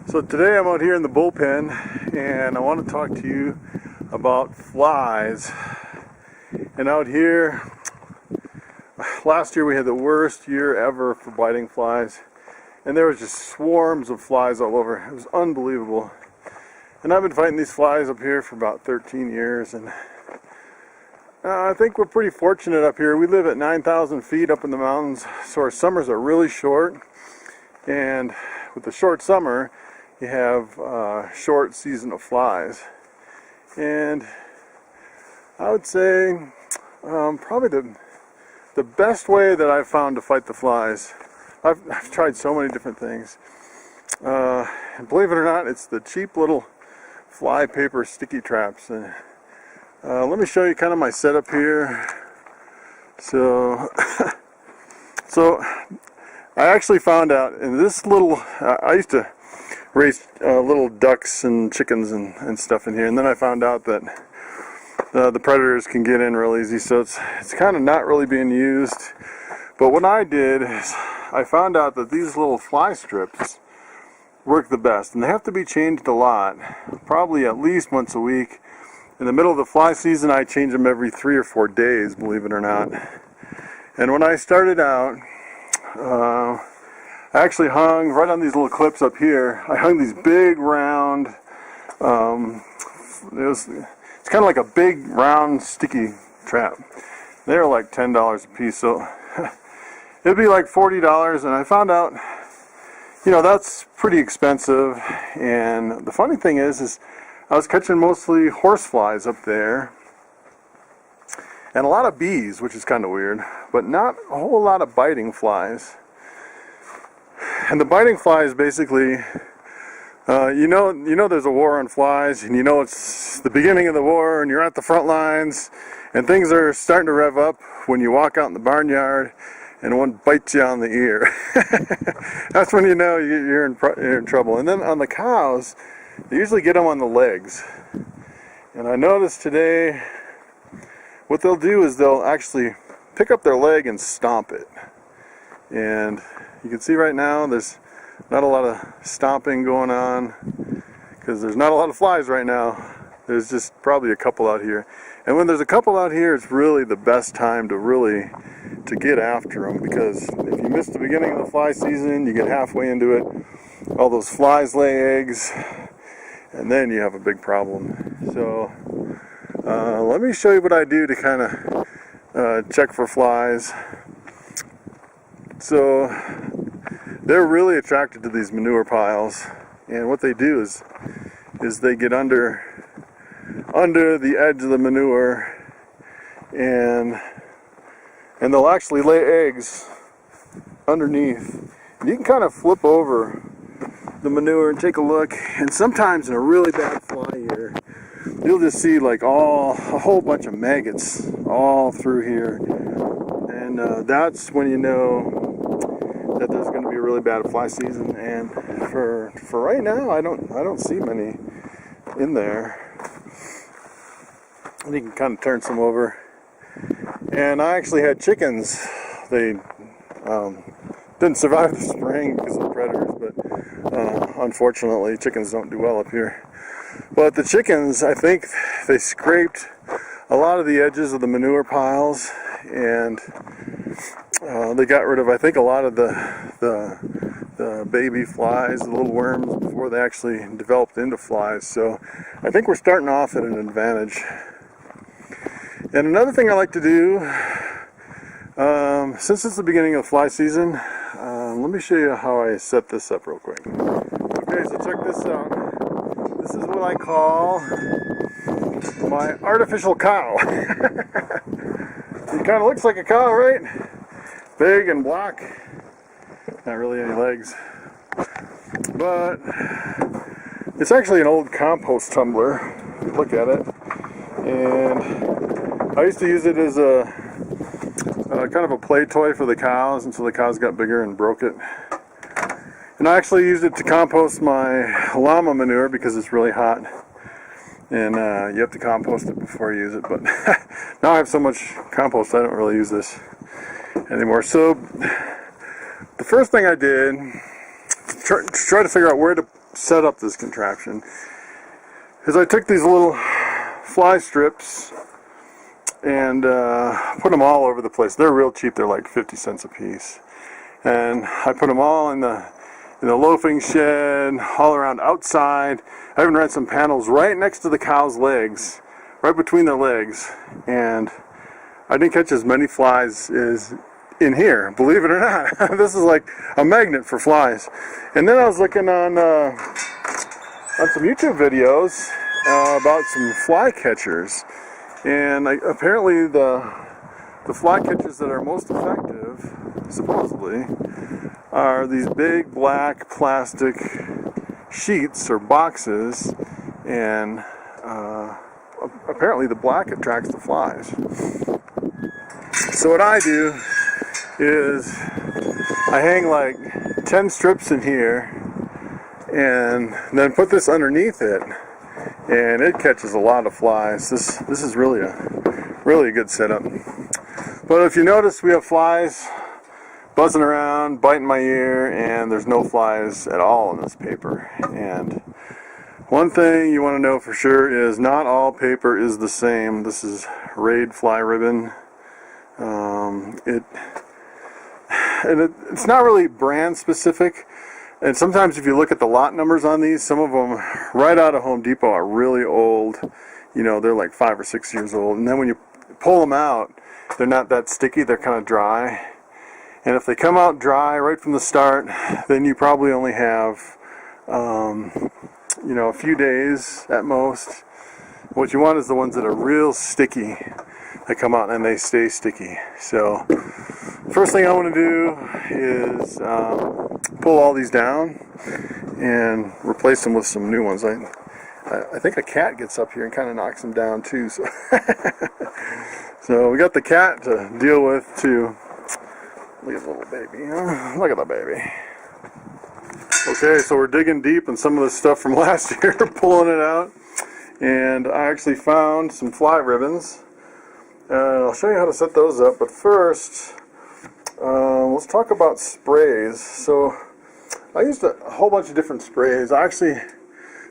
So today I'm out here in the bullpen and I want to talk to you about flies. And out here, last year we had the worst year ever for biting flies. And there was just swarms of flies all over. It was unbelievable. And I've been fighting these flies up here for about 13 years. And I think we're pretty fortunate up here. We live at 9,000 feet up in the mountains, so our summers are really short. And with the short summer, you have a short season of flies. And I would say probably the best way that I've found to fight the flies, I've tried so many different things. And believe it or not, it's the cheap little fly paper sticky traps. And let me show you kind of my setup here. So I actually found out in this little, I used to raise little ducks and chickens and stuff in here, and then I found out that the predators can get in real easy, so it's kind of not really being used. But what I did is I found out that these little fly strips work the best, and they have to be changed a lot, probably at least once a week. In the middle of the fly season, I change them every 3 or 4 days, believe it or not. And when I started out, I actually hung right on these little clips up here. I hung these big round, it's kind of like a big round sticky trap. They're like $10 a piece, so it'd be like $40. And I found out, that's pretty expensive. And the funny thing is I was catching mostly horse flies up there, and a lot of bees, which is kind of weird, but not a whole lot of biting flies. And the biting flies basically, there's a war on flies, and it's the beginning of the war, and you're at the front lines, and things are starting to rev up when you walk out in the barnyard, and one bites you on the ear. That's when you know you're in trouble. And then on the cows, they usually get them on the legs. And I noticed today, what they'll do is they'll actually pick up their leg and stomp it. And you can see right now there's not a lot of stomping going on because there's not a lot of flies right now. There's just probably a couple out here. And when there's a couple out here, it's really the best time to get after them, because if you miss the beginning of the fly season, you get halfway into it, all those flies lay eggs, and then you have a big problem. So let me show you what I do to kind of check for flies. So they're really attracted to these manure piles, and what they do is they get under the edge of the manure, and they'll actually lay eggs underneath. And you can kind of flip over the manure and take a look, and sometimes in a really bad fly year, you'll just see like a whole bunch of maggots all through here, and that's when you know that there's going to be a really bad fly season. And for right now, I don't see many in there. And you can kind of turn some over. And I actually had chickens. They didn't survive the spring because of the predators, but unfortunately chickens don't do well up here. But the chickens, I think they scraped a lot of the edges of the manure piles, and they got rid of, I think, a lot of the baby flies, the little worms, before they actually developed into flies. So I think we're starting off at an advantage. And another thing I like to do, since it's the beginning of fly season, let me show you how I set this up real quick. Okay, so check this out. This is what I call my artificial cow. He kind of looks like a cow, right? Big and black. Not really any legs. But it's actually an old compost tumbler. Look at it. And I used to use it as a kind of a play toy for the cows until the cows got bigger and broke it. And I actually used it to compost my llama manure because it's really hot. And you have to compost it before you use it. But now I have so much compost, I don't really use this anymore. So the first thing I did to try to figure out where to set up this contraption is I took these little fly strips and put them all over the place. They're real cheap. They're like 50 cents a piece. And I put them all in the loafing shed, all around outside. I even ran some panels right next to the cow's legs, right between their legs. And I didn't catch as many flies as in here, believe it or not. This is like a magnet for flies. And then I was looking on some YouTube videos about some fly catchers. And apparently the fly catchers that are most effective, supposedly, are these big black plastic sheets or boxes, and apparently the black attracts the flies. So what I do is I hang like 10 strips in here and then put this underneath it, and it catches a lot of flies. This is really a good setup. But if you notice, we have flies buzzing around, biting my ear, and there's no flies at all in this paper. And one thing you want to know for sure is not all paper is the same. This is Raid fly ribbon. It's not really brand specific. And sometimes if you look at the lot numbers on these, some of them right out of Home Depot are really old. You know, they're like 5 or 6 years old. And then when you pull them out, they're not that sticky. They're kind of dry. And if they come out dry right from the start, then you probably only have, you know, a few days at most. What you want is the ones that are real sticky. They come out and they stay sticky. So, first thing I want to do is pull all these down and replace them with some new ones. I think a cat gets up here and kind of knocks them down too. So, so we got the cat to deal with too. Look at the little baby. Look at the baby. Okay, so we're digging deep in some of the stuff from last year, pulling it out. And I actually found some fly ribbons. I'll show you how to set those up. But first, let's talk about sprays. So I used a whole bunch of different sprays. I actually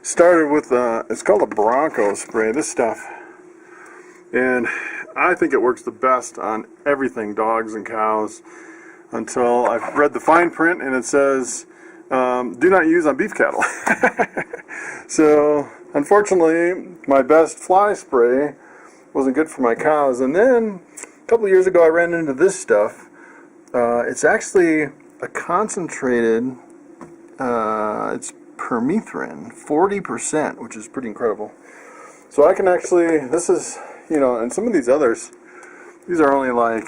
started with, it's called a Bronco spray, this stuff. And I think it works the best on everything, dogs and cows, until I've read the fine print and it says, do not use on beef cattle. So, unfortunately, my best fly spray wasn't good for my cows. And then, a couple of years ago, I ran into this stuff. It's actually a concentrated, it's permethrin, 40%, which is pretty incredible. So I can actually, this is, you know, and some of these others, these are only like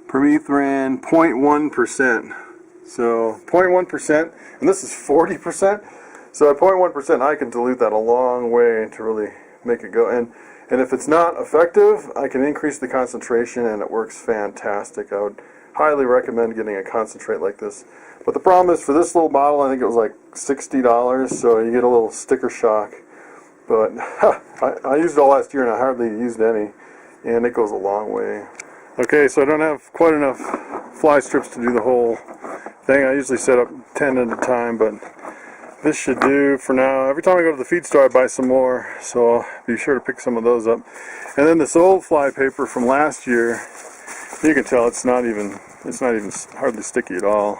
permethrin 0.1%. So 0.1%, and this is 40%. So at 0.1%, I can dilute that a long way to really make it go. And if it's not effective, I can increase the concentration, and it works fantastic. I would highly recommend getting a concentrate like this. But the problem is, for this little bottle, I think it was like $60, so you get a little sticker shock. But I used it all last year, and I hardly used any, and it goes a long way. Okay, so I don't have quite enough fly strips to do the whole thing. I usually set up 10 at a time, but this should do for now. Every time I go to the feed store, I buy some more, so I'll be sure to pick some of those up. And then this old fly paper from last year, you can tell it's not even hardly sticky at all.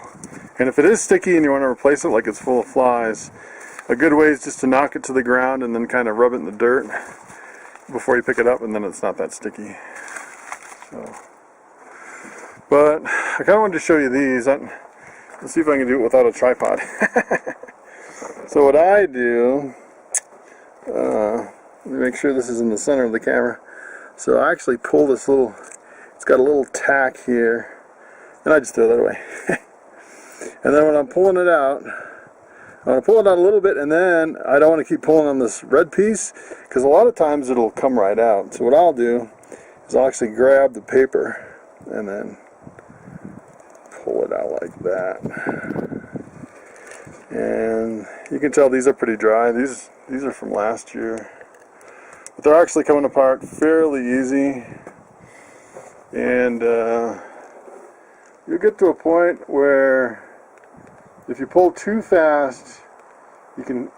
And if it is sticky and you want to replace it like it's full of flies, a good way is just to knock it to the ground and then kind of rub it in the dirt before you pick it up, and then it's not that sticky. So, but I kind of wanted to show you these. Let's see if I can do it without a tripod. So what I do, let me make sure this is in the center of the camera. So I actually pull this little, it's got a little tack here, and I just throw that away. And then when I'm pulling it out, I want to pull it out a little bit, and then I don't want to keep pulling on this red piece, because a lot of times it'll come right out. So what I'll do is I'll actually grab the paper and then pull it out like that. And you can tell these are pretty dry. These are from last year, but they're actually coming apart fairly easy. And you'll get to a point where if you pull too fast, you can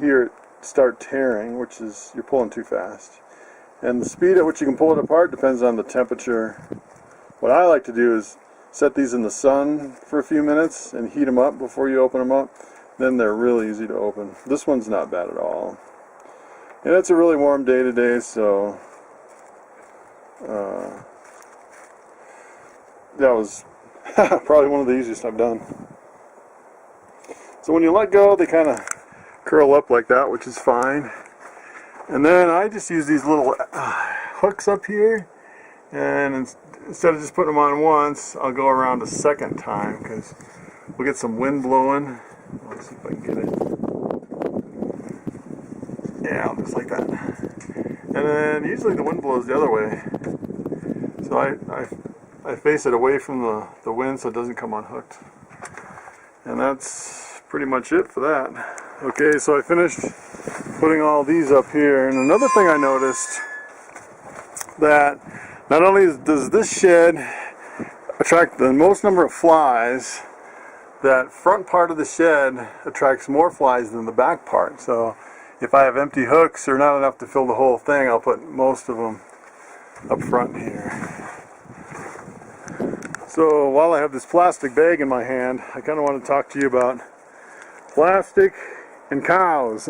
hear it start tearing, which is you're pulling too fast. And the speed at which you can pull it apart depends on the temperature. What I like to do is set these in the sun for a few minutes and heat them up before you open them up. Then they're really easy to open. This one's not bad at all. And it's a really warm day today, so that was probably one of the easiest I've done. So when you let go, they kind of curl up like that, which is fine. And then I just use these little hooks up here, and instead of just putting them on once, I'll go around a second time because we'll get some wind blowing. Let's see if I can get it. Yeah, just like that. And then usually the wind blows the other way, so I face it away from the wind so it doesn't come unhooked. And that's pretty much it for that. Okay, so I finished putting all these up here, and another thing I noticed, that not only does this shed attract the most number of flies, that front part of the shed attracts more flies than the back part. So if I have empty hooks or not enough to fill the whole thing, I'll put most of them up front here. So while I have this plastic bag in my hand, I kind of want to talk to you about plastic and cows.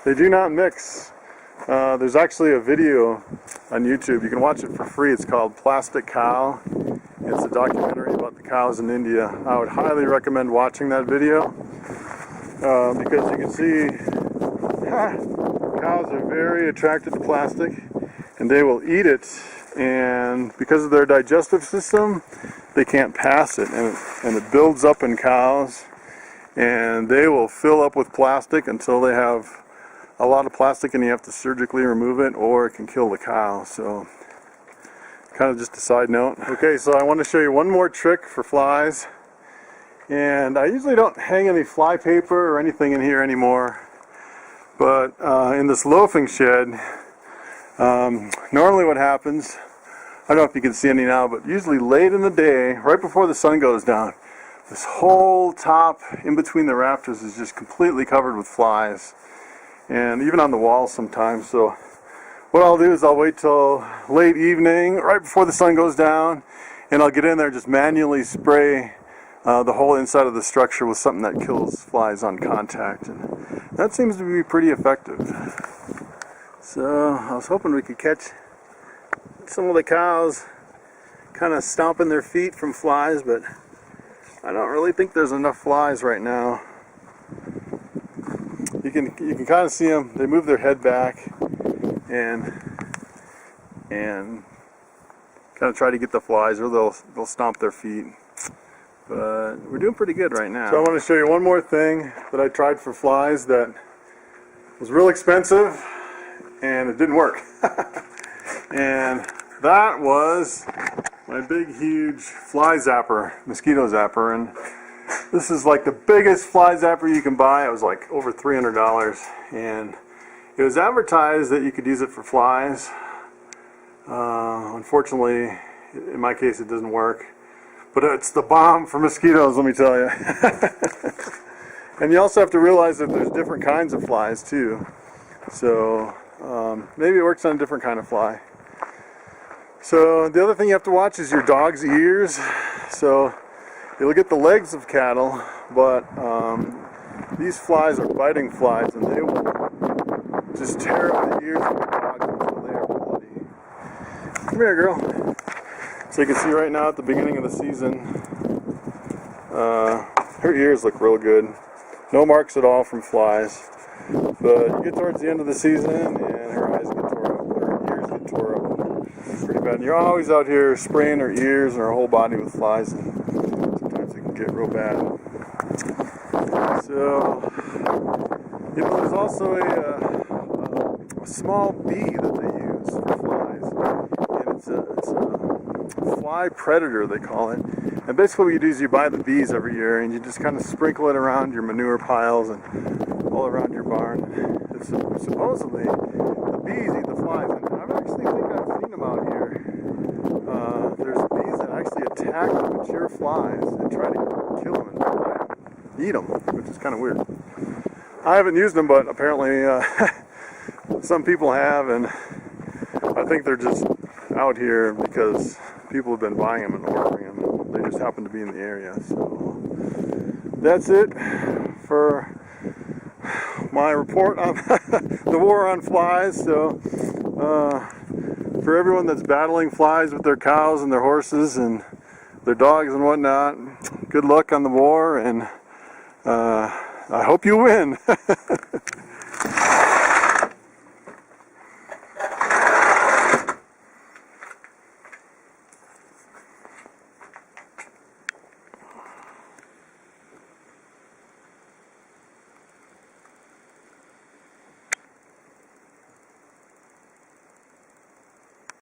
They do not mix. There's actually a video on YouTube. You can watch it for free. It's called Plastic Cow. It's a documentary about the cows in India. I would highly recommend watching that video because you can see cows are very attracted to plastic and they will eat it, and because of their digestive system they can't pass it, and it builds up in cows, and they will fill up with plastic until they have a lot of plastic and you have to surgically remove it, or it can kill the cow. So kind of just a side note. Okay, so I want to show you one more trick for flies, and I usually don't hang any fly paper or anything in here anymore, but in this loafing shed, normally what happens, I don't know if you can see any now, but usually late in the day, right before the sun goes down, this whole top in between the rafters is just completely covered with flies, and even on the walls sometimes. So what I'll do is I'll wait till late evening, right before the sun goes down, and I'll get in there and just manually spray the whole inside of the structure with something that kills flies on contact, and that seems to be pretty effective. So I was hoping we could catch some of the cows kind of stomping their feet from flies, but I don't really think there's enough flies right now. You can kind of see them. They move their head back and kind of try to get the flies, or they'll stomp their feet. But we're doing pretty good right now. So I want to show you one more thing that I tried for flies that was real expensive and it didn't work. And that was my big huge fly zapper, mosquito zapper, and this is like the biggest fly zapper you can buy. It was like over $300, and it was advertised that you could use it for flies. Unfortunately, in my case it doesn't work, but it's the bomb for mosquitoes, let me tell you. And you also have to realize that there's different kinds of flies too, so maybe it works on a different kind of fly. So the other thing you have to watch is your dog's ears. So you'll get the legs of cattle, but these flies are biting flies, and they will just tear up the ears of the dogs until they are bloody. Come here, girl. So you can see right now at the beginning of the season, her ears look real good. No marks at all from flies. But you get towards the end of the season and her eyes get tore up, her ears get tore up. It's pretty bad. And you're always out here spraying her ears and her whole body with flies, and sometimes it can get real bad. So, you know, there's also a small bee that they use for flies, and it's a fly predator, they call it. And basically what you do is you buy the bees every year and you just kind of sprinkle it around your manure piles and all around your barn. It's supposedly the bees eat the flies, and I actually think I've seen them out here. There's bees that actually attack the mature flies and try to kill them and bite them. eat them, which is kind of weird. I haven't used them, but apparently some people have, and I think they're just out here because people have been buying them and ordering them, and they just happen to be in the area. So that's it for my report on the war on flies. So for everyone that's battling flies with their cows and their horses and their dogs and whatnot, good luck on the war, and I hope you win.